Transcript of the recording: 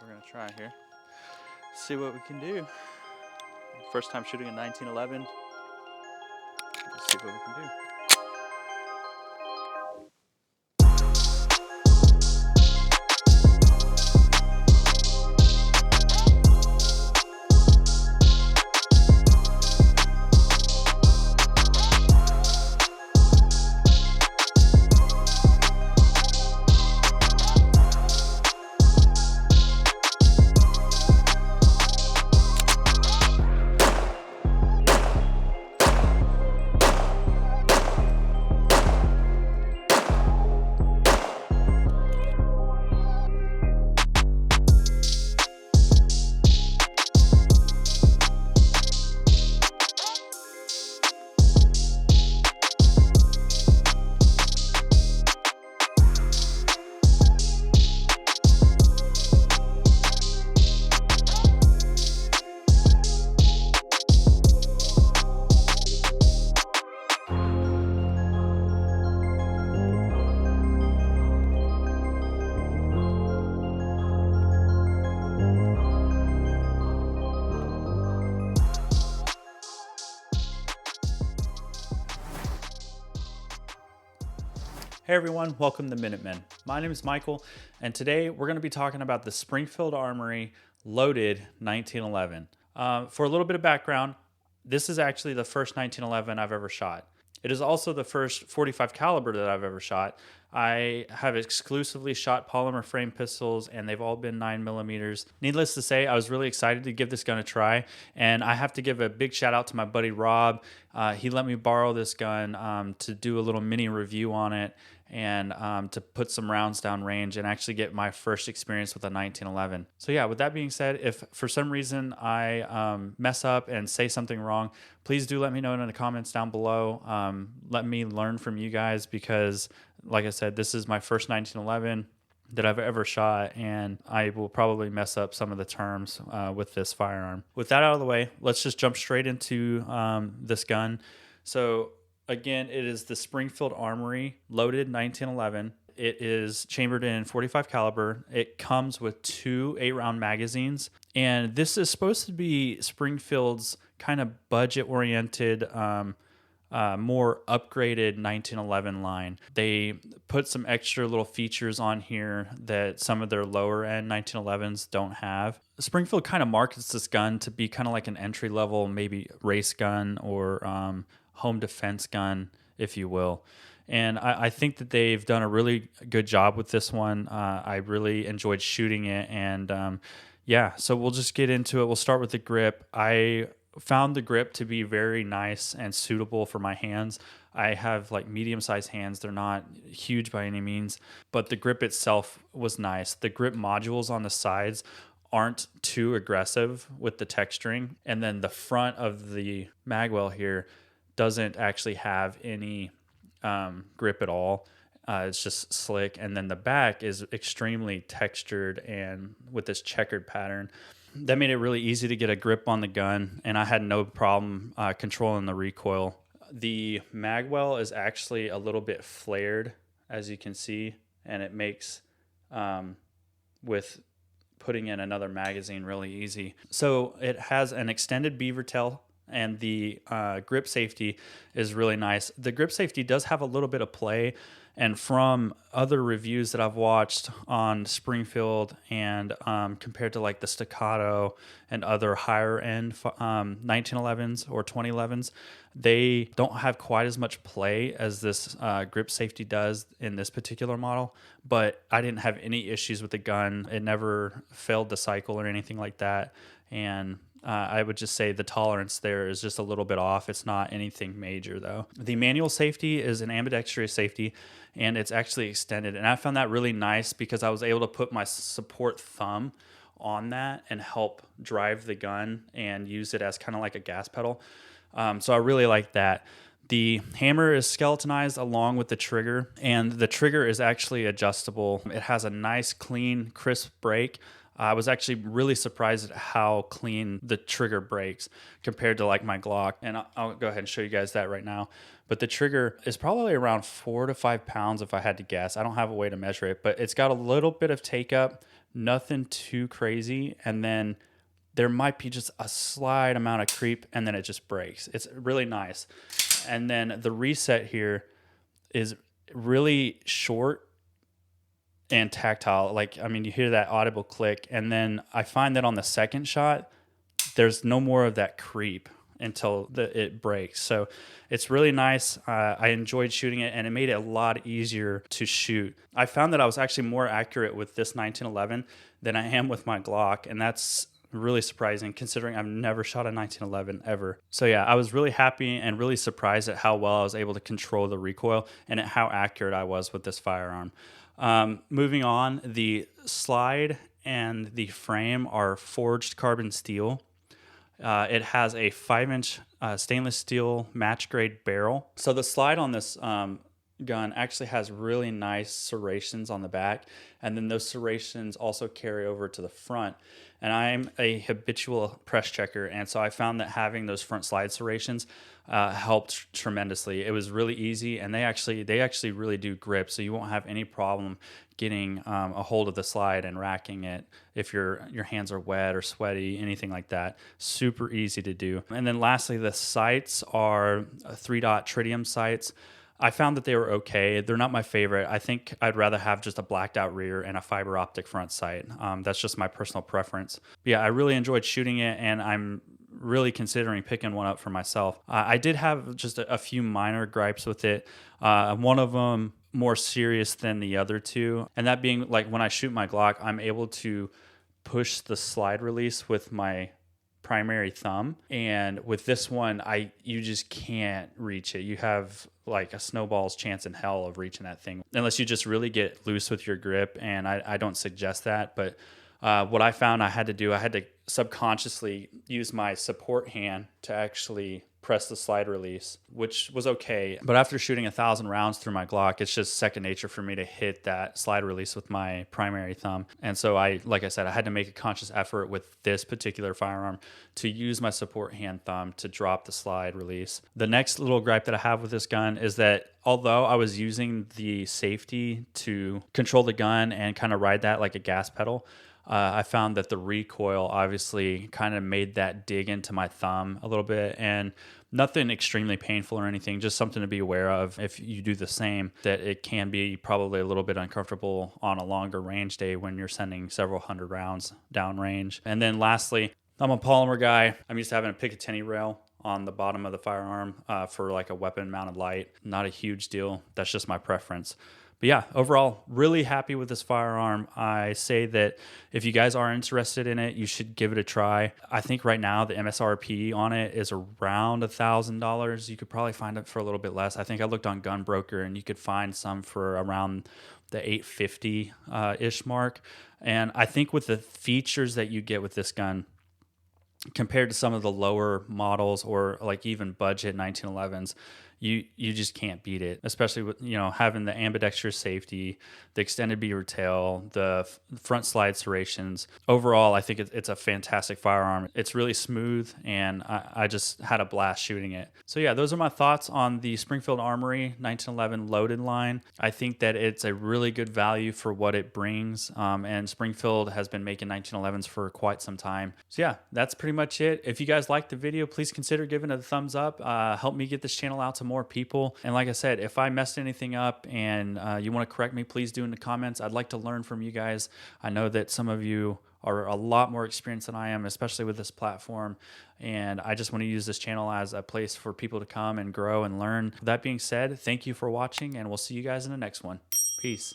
we're gonna try here. See what we can do. First time shooting a 1911. Let's see what we can do. Hey everyone, welcome to Minutemen. My name is Michael, and today we're going to be talking about the Springfield Armory Loaded 1911. For a little bit of background, this is actually the first 1911 I've ever shot. It is also the first .45 caliber that I've ever shot. I have exclusively shot polymer frame pistols, and they've all been 9mm. Needless to say, I was really excited to give this gun a try, and I have to give a big shout out to my buddy Rob. He let me borrow this gun to do a little mini review on it, and to put some rounds down range and actually get my first experience with a 1911. So yeah, with that being said, if for some reason I mess up and say something wrong, please do let me know in the comments down below. Let me learn from you guys because, like I said, this is my first 1911 that I've ever shot, and I will probably mess up some of the terms with this firearm. With that out of the way, let's just jump straight into this gun. So again, it is the Springfield Armory Loaded 1911. It is chambered in .45 caliber. It comes with two 8-round magazines, and this is supposed to be Springfield's kind of budget-oriented, more upgraded 1911 line. They put some extra little features on here that some of their lower-end 1911s don't have. Springfield kind of markets this gun to be kind of like an entry-level, maybe race gun or home defense gun, if you will. And I think that they've done a really good job with this one. I really enjoyed shooting it. And yeah, so we'll just get into it. We'll start with the grip. I found the grip to be very nice and suitable for my hands. I have like medium-sized hands. They're not huge by any means, but the grip itself was nice. The grip modules on the sides aren't too aggressive with the texturing. And then the front of the magwell here doesn't actually have any grip at all. It's just slick. And then the back is extremely textured and with this checkered pattern. That made it really easy to get a grip on the gun, and I had no problem controlling the recoil. The magwell is actually a little bit flared, as you can see, and it makes with putting in another magazine really easy. So it has an extended beaver tail, and the grip safety is really nice. The grip safety does have a little bit of play, and from other reviews that I've watched on Springfield and compared to like the Staccato and other higher end 1911s or 2011s, they don't have quite as much play as this grip safety does in this particular model. But I didn't have any issues with the gun. It never failed the cycle or anything like that. And I would just say the tolerance there is just a little bit off. It's not anything major though. The manual safety is an ambidextrous safety, and it's actually extended. And I found that really nice because I was able to put my support thumb on that and help drive the gun and use it as kind of like a gas pedal. So I really like that. The hammer is skeletonized along with the trigger, and the trigger is actually adjustable. It has a nice, clean, crisp break. I was actually really surprised at how clean the trigger breaks compared to like my Glock. And I'll go ahead and show you guys that right now. But the trigger is probably around 4 to 5 pounds if I had to guess. I don't have a way to measure it, but it's got a little bit of take up, nothing too crazy. And then there might be just a slight amount of creep and then it just breaks. It's really nice. And then the reset here is really short and tactile. Like, I mean, you hear that audible click, and then I find that on the second shot, there's no more of that creep until it breaks. So it's really nice. I enjoyed shooting it, and it made it a lot easier to shoot. I found that I was actually more accurate with this 1911 than I am with my Glock, and that's really surprising considering I've never shot a 1911 ever. So yeah, I was really happy and really surprised at how well I was able to control the recoil and at how accurate I was with this firearm. Moving on, the slide and the frame are forged carbon steel. It has a 5-inch stainless steel match grade barrel. So the slide on this gun actually has really nice serrations on the back, and then those serrations also carry over to the front. And I'm a habitual press checker, and so I found that having those front slide serrations helped tremendously. It was really easy, and they actually really do grip, so you won't have any problem getting a hold of the slide and racking it if your hands are wet or sweaty, anything like that. Super easy to do. And then lastly, the sights are 3-dot tritium sights. I found that they were okay. They're not my favorite. I think I'd rather have just a blacked out rear and a fiber optic front sight. That's just my personal preference. But yeah, I really enjoyed shooting it, and I'm really considering picking one up for myself. I did have just a few minor gripes with it. One of them more serious than the other two, and that being like when I shoot my Glock, I'm able to push the slide release with my primary thumb, and with this one you just can't reach it. You have like a snowball's chance in hell of reaching that thing unless you just really get loose with your grip, and I don't suggest that. But what I found I had to subconsciously use my support hand to actually press the slide release, which was okay. But after shooting 1,000 rounds through my Glock, it's just second nature for me to hit that slide release with my primary thumb. And so like I said, I had to make a conscious effort with this particular firearm to use my support hand thumb to drop the slide release. The next little gripe that I have with this gun is that although I was using the safety to control the gun and kind of ride that like a gas pedal, I found that the recoil obviously kind of made that dig into my thumb a little bit, and nothing extremely painful or anything, just something to be aware of if you do the same, that it can be probably a little bit uncomfortable on a longer range day when you're sending several hundred rounds downrange. And then lastly, I'm a polymer guy. I'm used to having a Picatinny rail on the bottom of the firearm for like a weapon mounted light. Not a huge deal. That's just my preference. But yeah, overall, really happy with this firearm. I say that if you guys are interested in it, you should give it a try. I think right now the MSRP on it is around $1,000. You could probably find it for a little bit less. I think I looked on Gunbroker and you could find some for around the $850-ish mark. And I think with the features that you get with this gun, compared to some of the lower models or like even budget 1911s, you just can't beat it, especially with, having the ambidextrous safety, the extended beaver tail, the front slide serrations. Overall, I think it's a fantastic firearm. It's really smooth, and I just had a blast shooting it. So yeah, those are my thoughts on the Springfield Armory 1911 Loaded line. I think that it's a really good value for what it brings, and Springfield has been making 1911s for quite some time. So yeah, that's pretty much it. If you guys liked the video, please consider giving it a thumbs up. Help me get this channel out to more people. And like I said, if I messed anything up and you want to correct me, please do in the comments. I'd like to learn from you guys. I know that some of you are a lot more experienced than I am, especially with this platform. And I just want to use this channel as a place for people to come and grow and learn. That being said, thank you for watching, and we'll see you guys in the next one. Peace.